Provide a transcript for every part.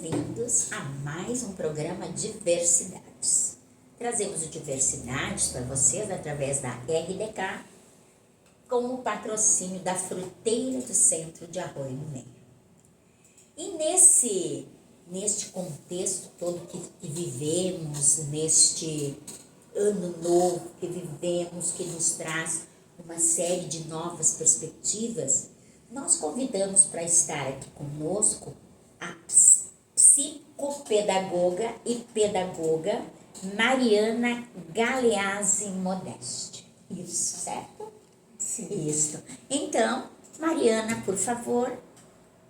bem-vindos a mais um programa Diversidades. Trazemos o Diversidades para vocês através da RDK, com o patrocínio da Fruteira do Centro de Arroio no Meio. E neste contexto todo que vivemos, neste ano novo que vivemos, que nos traz uma série de novas perspectivas, nós convidamos para estar aqui conosco a psicopedagoga e pedagoga Mariana Galeazzi Modeste. Isso, certo? Sim. Isso. Então, Mariana, por favor,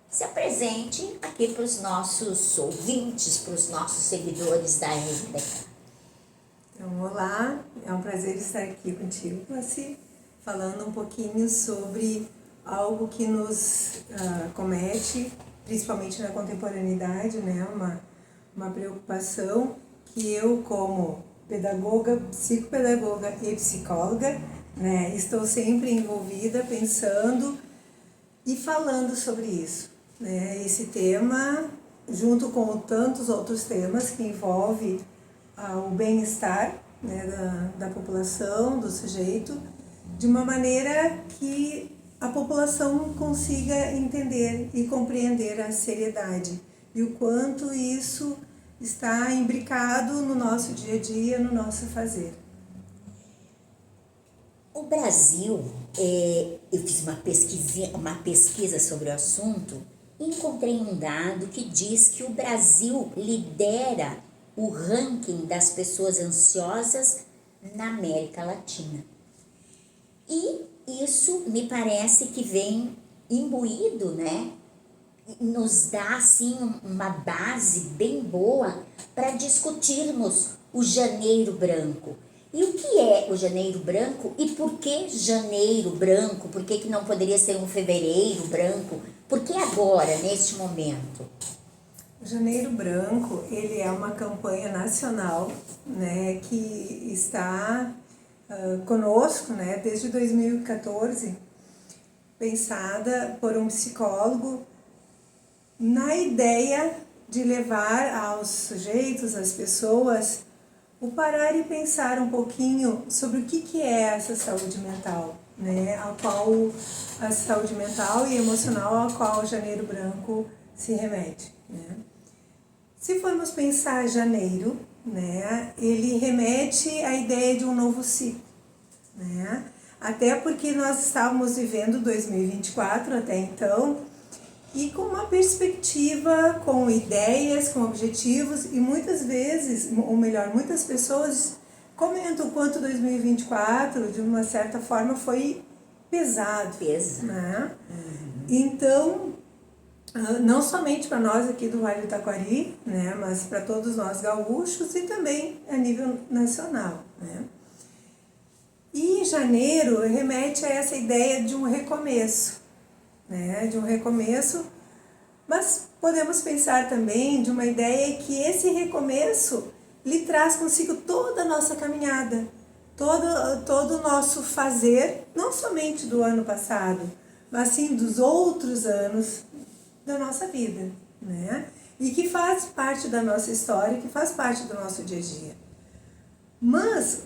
se apresente aqui para os nossos ouvintes, para os nossos seguidores da RDK. Então, olá, é um prazer estar aqui contigo, Classi, falando um pouquinho sobre algo que nos comete, principalmente na contemporaneidade, né? Uma preocupação que eu, como pedagoga, psicopedagoga e psicóloga, né, estou sempre envolvida, pensando e falando sobre isso, né? Esse tema, junto com tantos outros temas que envolvem o bem-estar, né, da população, do sujeito, de uma maneira que a população consiga entender e compreender a seriedade e o quanto isso está imbricado no nosso dia a dia, no nosso fazer. O Brasil, eu fiz uma pesquisa sobre o assunto e encontrei um dado que diz que o Brasil lidera o ranking das pessoas ansiosas na América Latina. E isso me parece que vem imbuído, né? Nos dá, assim, uma base bem boa para discutirmos o Janeiro Branco. E o que é o Janeiro Branco e por que Janeiro Branco? Por que não poderia ser um Fevereiro Branco? Por que agora, neste momento? O Janeiro Branco, ele é uma campanha nacional, né, que está conosco, né, desde 2014, pensada por um psicólogo na ideia de levar aos sujeitos, às pessoas, o parar e pensar um pouquinho sobre o que é essa saúde mental, né, a saúde mental e emocional a qual o Janeiro Branco se remete, né. Se formos pensar janeiro, né, ele remete à ideia de um novo ciclo, né? Até porque nós estávamos vivendo 2024 até então, e com uma perspectiva, com ideias, com objetivos, e muitas vezes, ou melhor, muitas pessoas comentam o quanto 2024, de uma certa forma, foi pesado. Né? Então, não somente para nós aqui do Vale do Taquari, né, mas para todos nós gaúchos e também a nível nacional, né. E janeiro remete a essa ideia de um recomeço, né, de um recomeço, mas podemos pensar também de uma ideia que esse recomeço lhe traz consigo toda a nossa caminhada, todo o nosso fazer, não somente do ano passado, mas sim dos outros anos da nossa vida, né? E que faz parte da nossa história, que faz parte do nosso dia a dia. Mas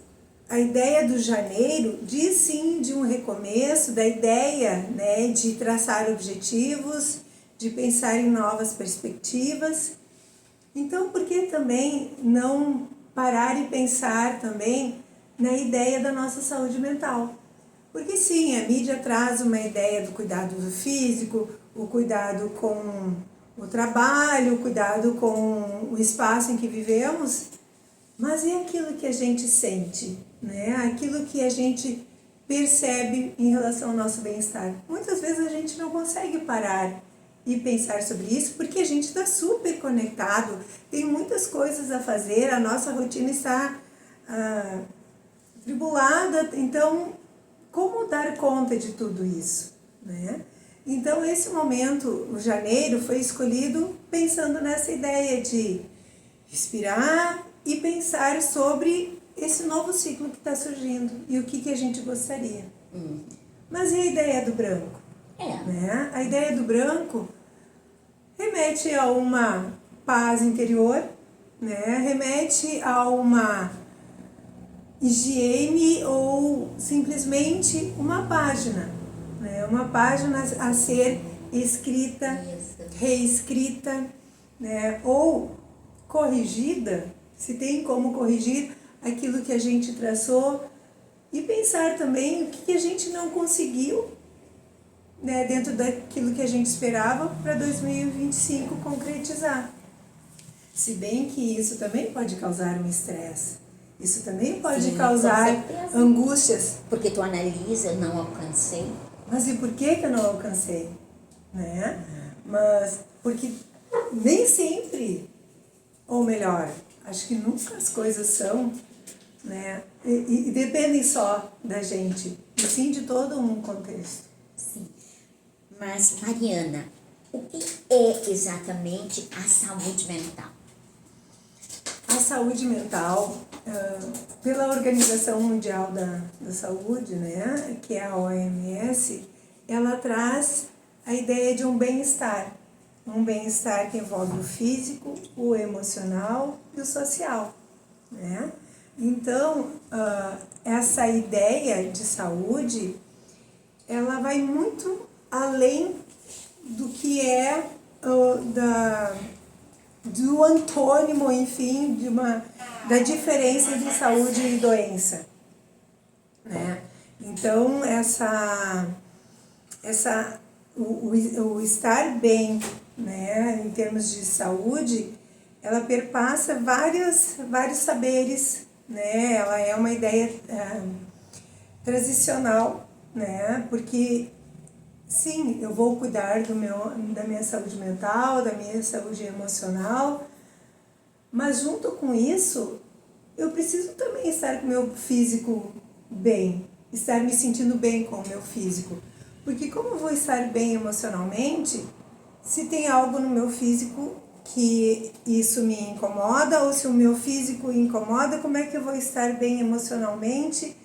a ideia do janeiro diz sim de um recomeço, da ideia, né, de traçar objetivos, de pensar em novas perspectivas. Então, por que também não parar e pensar também na ideia da nossa saúde mental? Porque sim, a mídia traz uma ideia do cuidado do físico, o cuidado com o trabalho, o cuidado com o espaço em que vivemos, mas e aquilo que a gente sente, né? Aquilo que a gente percebe em relação ao nosso bem-estar. Muitas vezes a gente não consegue parar e pensar sobre isso porque a gente está super conectado, tem muitas coisas a fazer, a nossa rotina está tribulada, então como dar conta de tudo isso, né? Então, esse momento, o janeiro, foi escolhido pensando nessa ideia de respirar e pensar sobre esse novo ciclo que está surgindo e o que a gente gostaria. Mas e a ideia do branco? Né? A ideia do branco remete a uma paz interior, né? Remete a uma higiene ou simplesmente uma página, né? Uma página a ser escrita, reescrita, né? Ou corrigida, se tem como corrigir aquilo que a gente traçou e pensar também o que a gente não conseguiu, né, dentro daquilo que a gente esperava para 2025 concretizar. Se bem que isso também pode causar um estresse, isso também pode causar angústias. Porque tu analisa, não alcancei. Mas e por que eu não alcancei? Né? Mas porque nem sempre, ou melhor, acho que nunca as coisas são, né? E dependem só da gente, e sim de todo um contexto. Sim. Mas, Mariana, o que é exatamente a saúde mental? A saúde mental, pela Organização Mundial da Saúde, né, que é a OMS, ela traz a ideia de um bem-estar que envolve o físico, o emocional e o social, né? Então, essa ideia de saúde, ela vai muito além do que é do antônimo, enfim, da diferença entre saúde e doença, né? Então, o estar bem, né, em termos de saúde, ela perpassa vários saberes, né? Ela é uma ideia transicional, né? Porque sim, eu vou cuidar da minha saúde mental, da minha saúde emocional, mas junto com isso, eu preciso também estar com o meu físico bem, estar me sentindo bem com o meu físico. Porque como eu vou estar bem emocionalmente, se tem algo no meu físico que isso me incomoda, ou se o meu físico incomoda, como é que eu vou estar bem emocionalmente,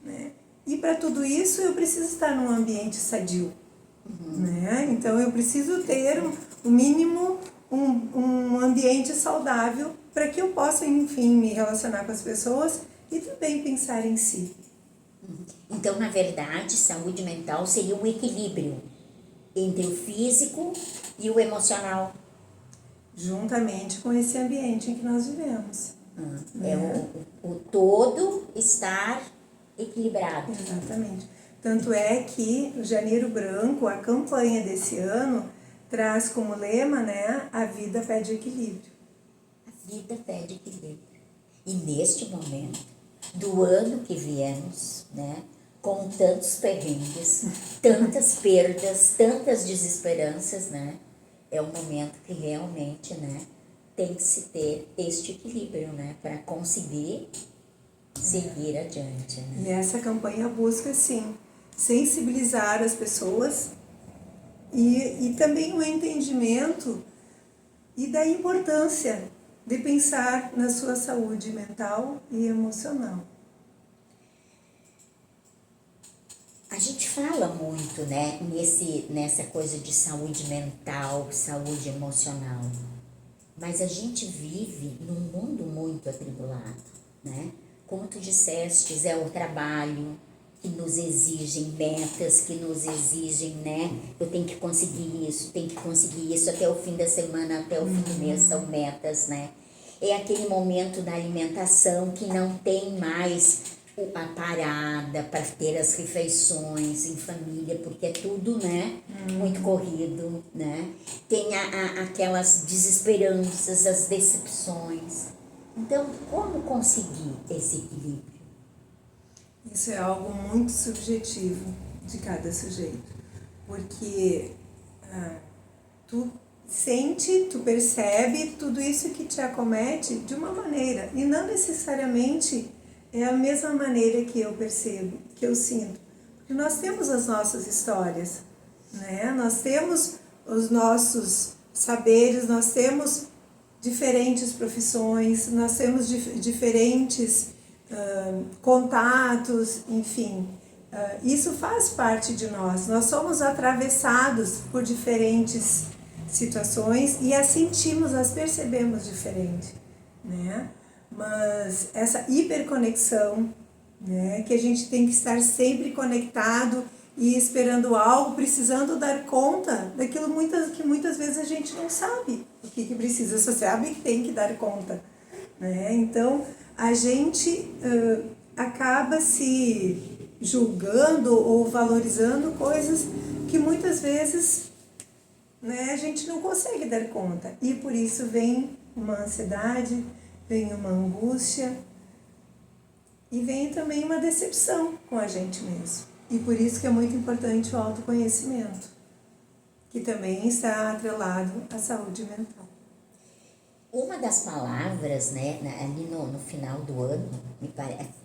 né? E para tudo isso eu preciso estar num ambiente sadio, né? Então eu preciso ter o mínimo um ambiente saudável para que eu possa, enfim, me relacionar com as pessoas e também pensar em si. Então, na verdade, saúde mental seria um equilíbrio entre o físico e o emocional. Juntamente com esse ambiente em que nós vivemos. É o todo estar equilibrado. Exatamente. Tanto é que o Janeiro Branco, a campanha desse ano, traz como lema, né, a vida pede equilíbrio. A vida pede equilíbrio. E neste momento, do ano que viemos, né, com tantos perrengues, tantas perdas, tantas desesperanças, né, é um momento que realmente, né, tem que se ter este equilíbrio, né, para conseguir seguir adiante, né? E essa campanha busca, sim, sensibilizar as pessoas e também o entendimento e da importância de pensar na sua saúde mental e emocional. A gente fala muito, né, nessa coisa de saúde mental, saúde emocional, mas a gente vive num mundo muito atribulado, né? Como tu disseste, é o trabalho que nos exigem metas, que nos exigem, né? Eu tenho que conseguir isso, até o fim da semana, até o fim do mês são metas, né? É aquele momento da alimentação que não tem mais a parada para ter as refeições em família, porque é tudo, né, muito corrido, né? Tem aquelas desesperanças, as decepções. Então, como conseguir esse equilíbrio? Isso é algo muito subjetivo de cada sujeito, porque tu sente, tu percebe tudo isso que te acomete de uma maneira, e não necessariamente é a mesma maneira que eu percebo, que eu sinto. Porque nós temos as nossas histórias, né? Nós temos os nossos saberes, nós temos diferentes profissões, nós temos diferentes contatos, enfim. Isso faz parte de nós. Nós somos atravessados por diferentes situações e as sentimos, as percebemos diferente, né? Mas essa hiperconexão, né, que a gente tem que estar sempre conectado e esperando algo, precisando dar conta daquilo que muitas vezes a gente não sabe o que precisa, só sabe que tem que dar conta, né? Então, a gente acaba se julgando ou valorizando coisas que muitas vezes, né, a gente não consegue dar conta. E por isso vem uma ansiedade, vem uma angústia e vem também uma decepção com a gente mesmo. E por isso que é muito importante o autoconhecimento, que também está atrelado à saúde mental. Uma das palavras, né, ali no final do ano,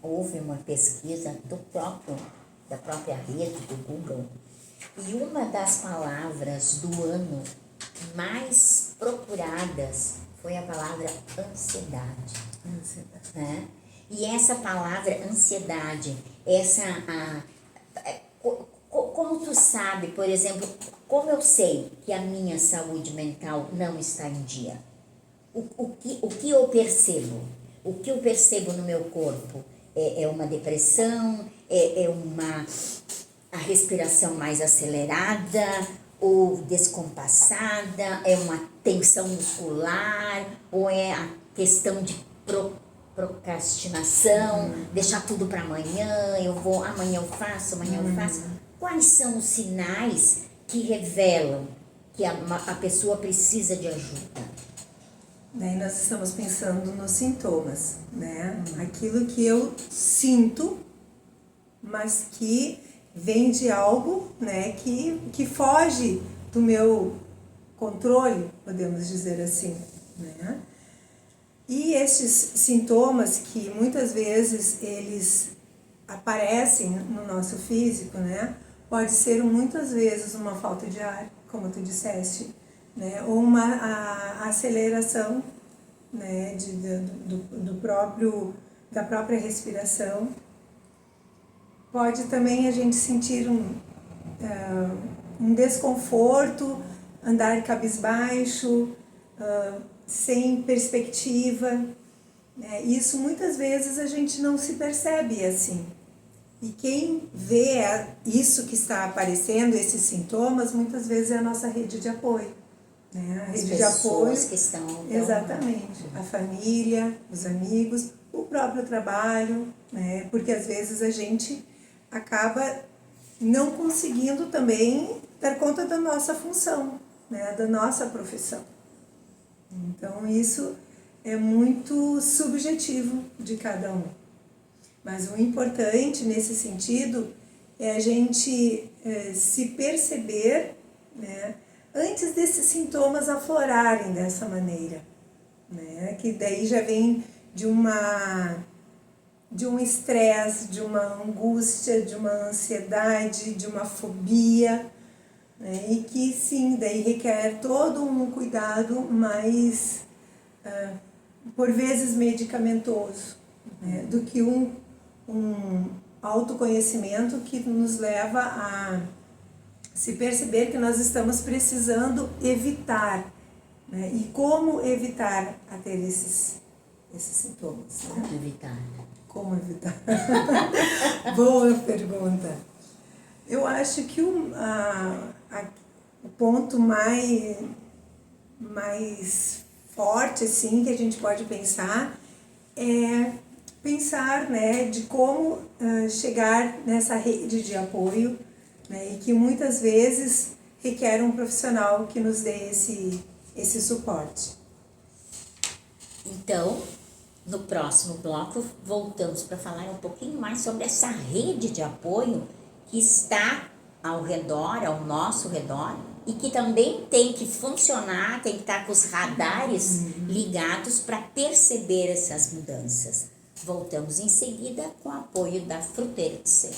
houve uma pesquisa da própria rede do Google, e uma das palavras do ano mais procuradas foi a palavra ansiedade. Né? E essa palavra ansiedade, como tu sabe, por exemplo, como eu sei que a minha saúde mental não está em dia? O que eu percebo? O que eu percebo no meu corpo? É uma depressão? A respiração mais acelerada ou descompassada? É uma tensão muscular? Ou é a questão de procrastinação? Deixar tudo para amanhã, amanhã eu faço. Quais são os sinais que revelam que a pessoa precisa de ajuda? Daí nós estamos pensando nos sintomas, né? Aquilo que eu sinto, mas que vem de algo, né, que foge do meu controle, podemos dizer assim, né? E esses sintomas que muitas vezes eles aparecem no nosso físico, né? Pode ser muitas vezes uma falta de ar, como tu disseste, né? Ou uma aceleração, né? Da própria respiração. Pode também a gente sentir um desconforto, andar cabisbaixo, sem perspectiva. Isso muitas vezes a gente não se percebe assim. E quem vê isso que está aparecendo, esses sintomas, muitas vezes é a nossa rede de apoio. Né? A rede de apoio que estão... Exatamente. A família, os amigos, o próprio trabalho, né? Porque às vezes a gente acaba não conseguindo também dar conta da nossa função, né? Da nossa profissão. Então isso é muito subjetivo de cada um. Mas o importante nesse sentido é a gente se perceber, né, antes desses sintomas aflorarem dessa maneira, né, que daí já vem de um estresse, de uma angústia, de uma ansiedade, de uma fobia, né, e que sim, daí requer todo um cuidado mais, por vezes, medicamentoso, né, do que um autoconhecimento que nos leva a se perceber que nós estamos precisando evitar, né? E como evitar a ter esses sintomas? Né? Como evitar? Como evitar? Boa pergunta. Eu acho que o ponto mais forte assim, que a gente pode pensar é pensar, né, de como chegar nessa rede de apoio, né, e que muitas vezes requer um profissional que nos dê esse suporte. Então, no próximo bloco, voltamos para falar um pouquinho mais sobre essa rede de apoio que está ao nosso redor, e que também tem que funcionar, tem que estar com os radares ligados para perceber essas mudanças. Voltamos em seguida com o apoio da Fruteira de Cera.